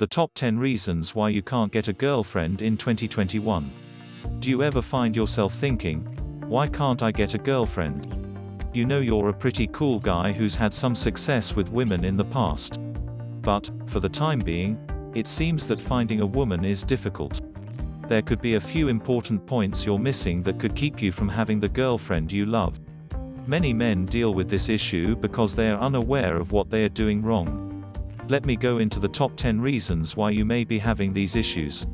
The top 10 reasons why you can't get a girlfriend in 2021. Do you ever find yourself thinking, why can't I get a girlfriend? You know you're a pretty cool guy who's had some success with women in the past. But, for the time being, it seems that finding a woman is difficult. There could be a few important points you're missing that could keep you from having the girlfriend you love. Many men deal with this issue because they are unaware of what they are doing wrong. Let me go into the top 10 reasons why you may be having these issues.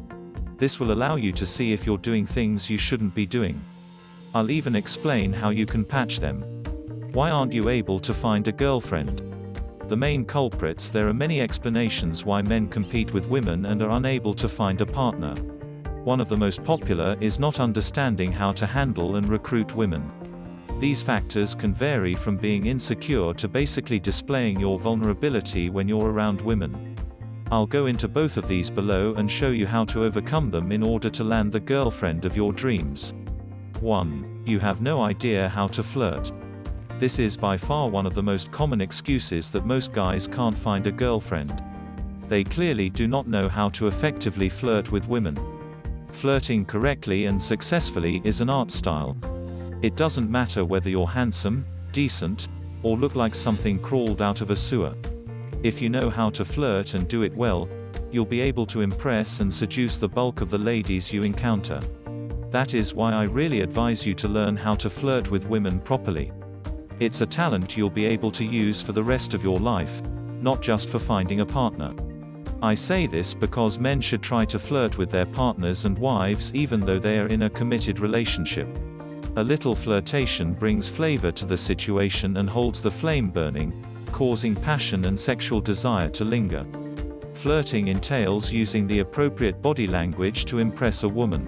This will allow you to see if you're doing things you shouldn't be doing. I'll even explain how you can patch them. Why aren't you able to find a girlfriend? The main culprits. There are many explanations why men compete with women and are unable to find a partner. One of the most popular is not understanding how to handle and recruit women. These factors can vary from being insecure to basically displaying your vulnerability when you're around women. I'll go into both of these below and show you how to overcome them in order to land the girlfriend of your dreams. 1. You have no idea how to flirt. This is by far one of the most common excuses that most guys can't find a girlfriend. They clearly do not know how to effectively flirt with women. Flirting correctly and successfully is an art style. It doesn't matter whether you're handsome, decent, or look like something crawled out of a sewer. If you know how to flirt and do it well, you'll be able to impress and seduce the bulk of the ladies you encounter. That is why I really advise you to learn how to flirt with women properly. It's a talent you'll be able to use for the rest of your life, not just for finding a partner. I say this because men should try to flirt with their partners and wives even though they are in a committed relationship. A little flirtation brings flavor to the situation and holds the flame burning, causing passion and sexual desire to linger. Flirting entails using the appropriate body language to impress a woman.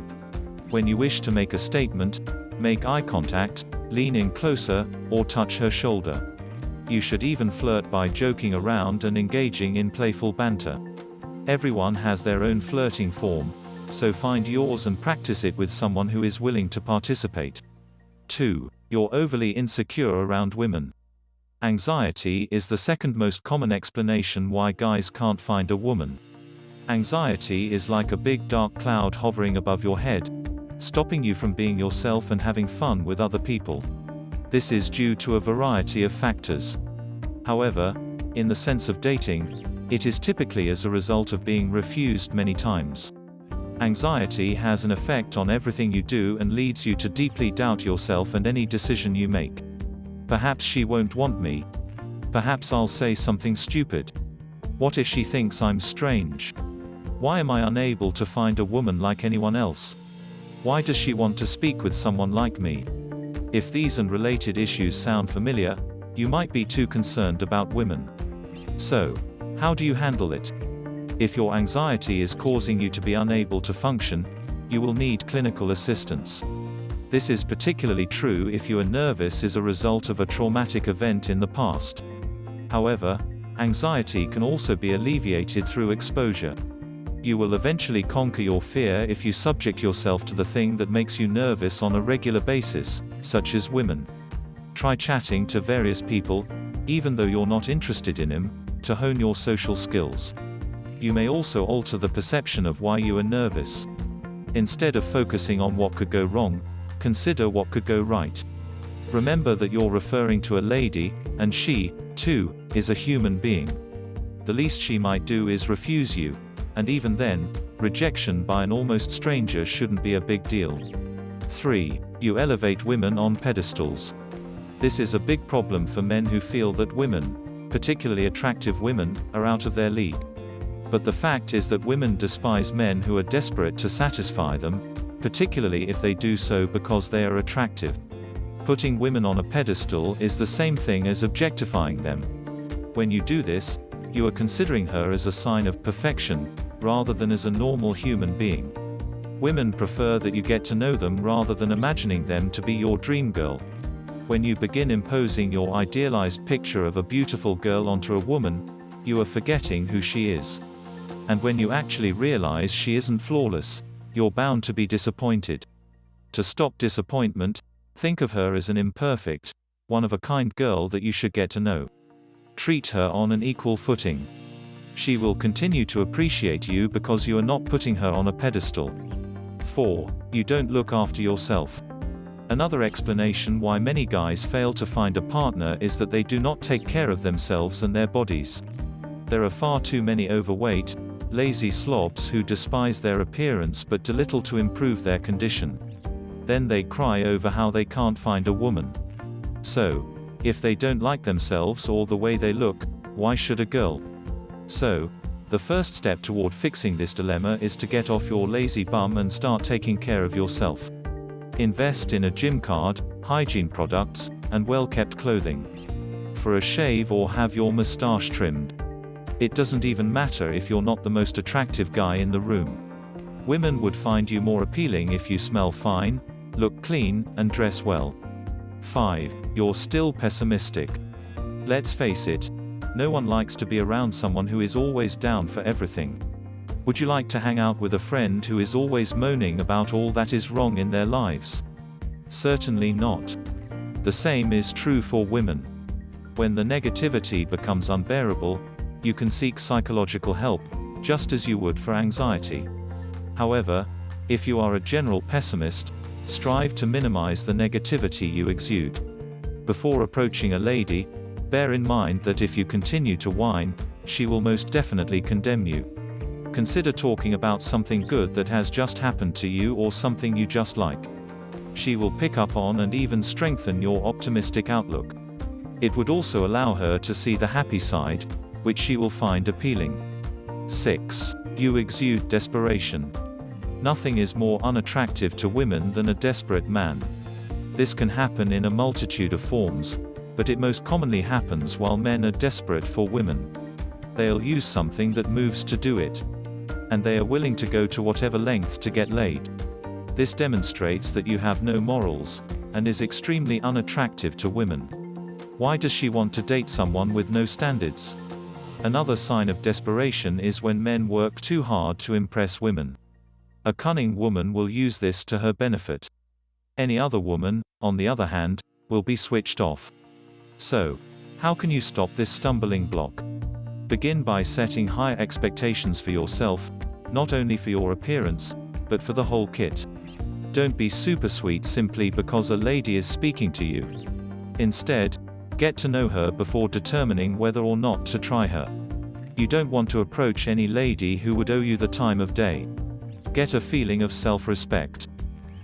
When you wish to make a statement, make eye contact, lean in closer, or touch her shoulder. You should even flirt by joking around and engaging in playful banter. Everyone has their own flirting form, so find yours and practice it with someone who is willing to participate. 2. You're overly insecure around women. Anxiety is the second most common explanation why guys can't find a woman. Anxiety is like a big dark cloud hovering above your head, stopping you from being yourself and having fun with other people. This is due to a variety of factors. However, in the sense of dating, it is typically as a result of being refused many times. Anxiety has an effect on everything you do and leads you to deeply doubt yourself and any decision you make. Perhaps she won't want me. Perhaps I'll say something stupid. What if she thinks I'm strange? Why am I unable to find a woman like anyone else? Why does she want to speak with someone like me? If these and related issues sound familiar, you might be too concerned about women. So, how do you handle it? If your anxiety is causing you to be unable to function, you will need clinical assistance. This is particularly true if you are nervous as a result of a traumatic event in the past. However, anxiety can also be alleviated through exposure. You will eventually conquer your fear if you subject yourself to the thing that makes you nervous on a regular basis, such as women. Try chatting to various people, even though you're not interested in them, to hone your social skills. You may also alter the perception of why you are nervous. Instead of focusing on what could go wrong, consider what could go right. Remember that you're referring to a lady, and she, too, is a human being. The least she might do is refuse you, and even then, rejection by an almost stranger shouldn't be a big deal. 3. You elevate women on pedestals. This is a big problem for men who feel that women, particularly attractive women, are out of their league. But the fact is that women despise men who are desperate to satisfy them, particularly if they do so because they are attractive. Putting women on a pedestal is the same thing as objectifying them. When you do this, you are considering her as a sign of perfection, rather than as a normal human being. Women prefer that you get to know them rather than imagining them to be your dream girl. When you begin imposing your idealized picture of a beautiful girl onto a woman, you are forgetting who she is. And when you actually realize she isn't flawless, you're bound to be disappointed. To stop disappointment, think of her as an imperfect, one-of-a-kind girl that you should get to know. Treat her on an equal footing. She will continue to appreciate you because you are not putting her on a pedestal. 4. You don't look after yourself. Another explanation why many guys fail to find a partner is that they do not take care of themselves and their bodies. There are far too many overweight, lazy slobs who despise their appearance but do little to improve their condition. Then they cry over how they can't find a woman. So, if they don't like themselves or the way they look, why should a girl? So, the first step toward fixing this dilemma is to get off your lazy bum and start taking care of yourself. Invest in a gym card, hygiene products, and well-kept clothing. For a shave or have your mustache trimmed. It doesn't even matter if you're not the most attractive guy in the room. Women would find you more appealing if you smell fine, look clean, and dress well. 5. You're still pessimistic. Let's face it, no one likes to be around someone who is always down for everything. Would you like to hang out with a friend who is always moaning about all that is wrong in their lives? Certainly not. The same is true for women. When the negativity becomes unbearable, you can seek psychological help, just as you would for anxiety. However, if you are a general pessimist, strive to minimize the negativity you exude. Before approaching a lady, bear in mind that if you continue to whine, she will most definitely condemn you. Consider talking about something good that has just happened to you or something you just like. She will pick up on and even strengthen your optimistic outlook. It would also allow her to see the happy side, which she will find appealing. 6. You exude desperation. Nothing is more unattractive to women than a desperate man. This can happen in a multitude of forms, but it most commonly happens while men are desperate for women. They'll use something that moves to do it. And they are willing to go to whatever length to get laid. This demonstrates that you have no morals, and is extremely unattractive to women. Why does she want to date someone with no standards? Another sign of desperation is when men work too hard to impress women. A cunning woman will use this to her benefit. Any other woman, on the other hand, will be switched off. So, how can you stop this stumbling block? Begin by setting higher expectations for yourself, not only for your appearance, but for the whole kit. Don't be super sweet simply because a lady is speaking to you. Instead, get to know her before determining whether or not to try her. You don't want to approach any lady who would owe you the time of day. Get a feeling of self-respect.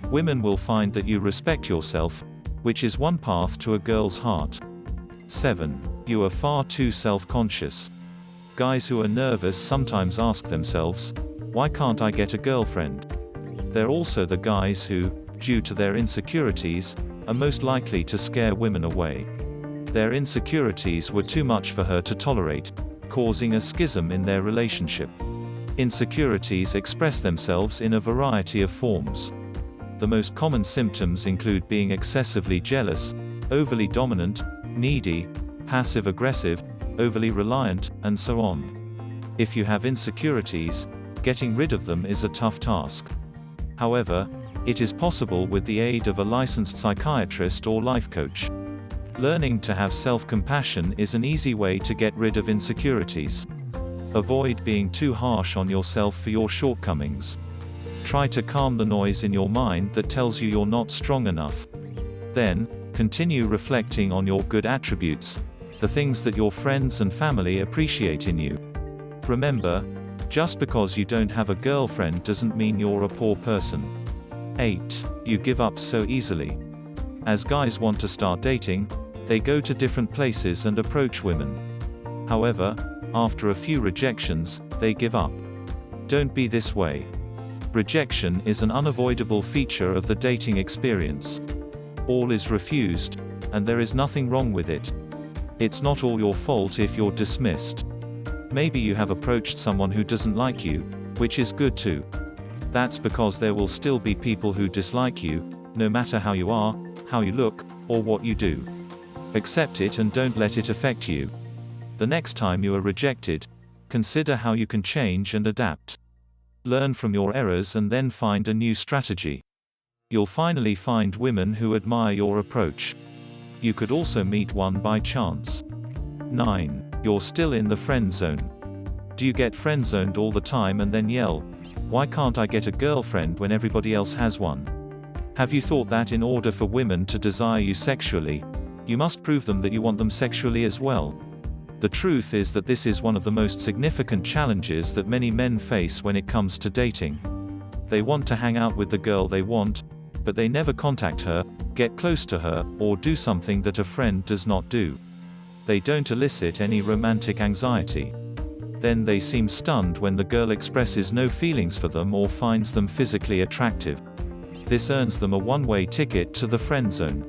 Women will find that you respect yourself, which is one path to a girl's heart. 7. You are far too self-conscious. Guys who are nervous sometimes ask themselves, why can't I get a girlfriend? They're also the guys who, due to their insecurities, are most likely to scare women away. Their insecurities were too much for her to tolerate, causing a schism in their relationship. Insecurities express themselves in a variety of forms. The most common symptoms include being excessively jealous, overly dominant, needy, passive-aggressive, overly reliant, and so on. If you have insecurities, getting rid of them is a tough task. However, it is possible with the aid of a licensed psychiatrist or life coach. Learning to have self-compassion is an easy way to get rid of insecurities. Avoid being too harsh on yourself for your shortcomings. Try to calm the noise in your mind that tells you you're not strong enough. Then, continue reflecting on your good attributes, the things that your friends and family appreciate in you. Remember, just because you don't have a girlfriend doesn't mean you're a poor person. 8. You give up so easily. As guys want to start dating, they go to different places and approach women. However, after a few rejections, they give up. Don't be this way. Rejection is an unavoidable feature of the dating experience. All is refused, and there is nothing wrong with it. It's not all your fault if you're dismissed. Maybe you have approached someone who doesn't like you, which is good too. That's because there will still be people who dislike you, no matter how you are, how you look, or what you do. Accept it and don't let it affect you. The next time you are rejected, consider how you can change and adapt. Learn from your errors and then find a new strategy. You'll finally find women who admire your approach. You could also meet one by chance. 9. You're still in the friend zone. Do you get friend-zoned all the time and then yell, "Why can't I get a girlfriend when everybody else has one?" Have you thought that in order for women to desire you sexually, you must prove them that you want them sexually as well? The truth is that this is one of the most significant challenges that many men face when it comes to dating. They want to hang out with the girl they want, but they never contact her, get close to her, or do something that a friend does not do. They don't elicit any romantic anxiety. Then they seem stunned when the girl expresses no feelings for them or finds them physically attractive. This earns them a one-way ticket to the friend zone.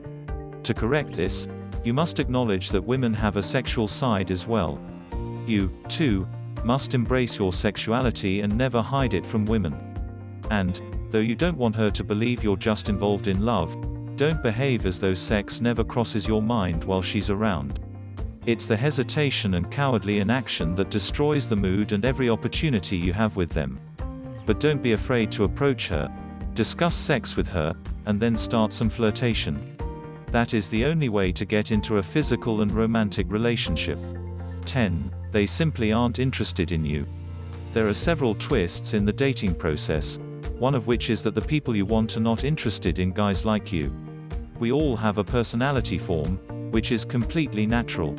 To correct this, you must acknowledge that women have a sexual side as well. You, too, must embrace your sexuality and never hide it from women. And, though you don't want her to believe you're just involved in love, don't behave as though sex never crosses your mind while she's around. It's the hesitation and cowardly inaction that destroys the mood and every opportunity you have with them. But don't be afraid to approach her, discuss sex with her, and then start some flirtation. That is the only way to get into a physical and romantic relationship. 10. They simply aren't interested in you. There are several twists in the dating process, one of which is that the people you want are not interested in guys like you. We all have a personality form, which is completely natural.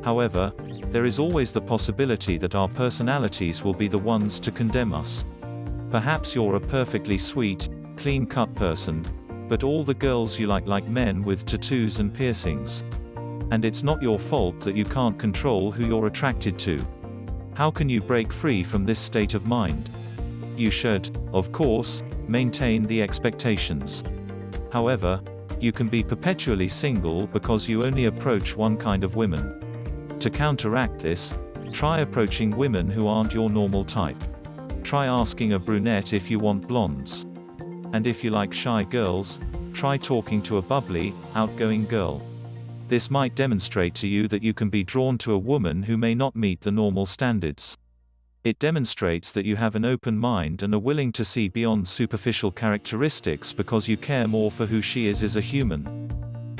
However, there is always the possibility that our personalities will be the ones to condemn us. Perhaps you're a perfectly sweet, clean-cut person, but all the girls you like men with tattoos and piercings. And it's not your fault that you can't control who you're attracted to. How can you break free from this state of mind? You should, of course, maintain the expectations. However, you can be perpetually single because you only approach one kind of women. To counteract this, try approaching women who aren't your normal type. Try asking a brunette if you want blondes. And if you like shy girls, try talking to a bubbly, outgoing girl. This might demonstrate to you that you can be drawn to a woman who may not meet the normal standards. It demonstrates that you have an open mind and are willing to see beyond superficial characteristics because you care more for who she is as a human.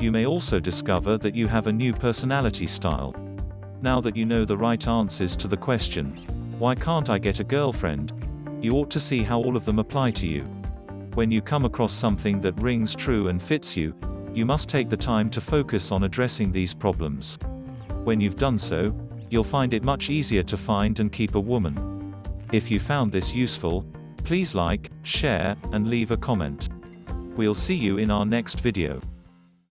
You may also discover that you have a new personality style. Now that you know the right answers to the question, "Why can't I get a girlfriend?" you ought to see how all of them apply to you. When you come across something that rings true and fits you, you must take the time to focus on addressing these problems. When you've done so, you'll find it much easier to find and keep a woman. If you found this useful, please like, share, and leave a comment. We'll see you in our next video.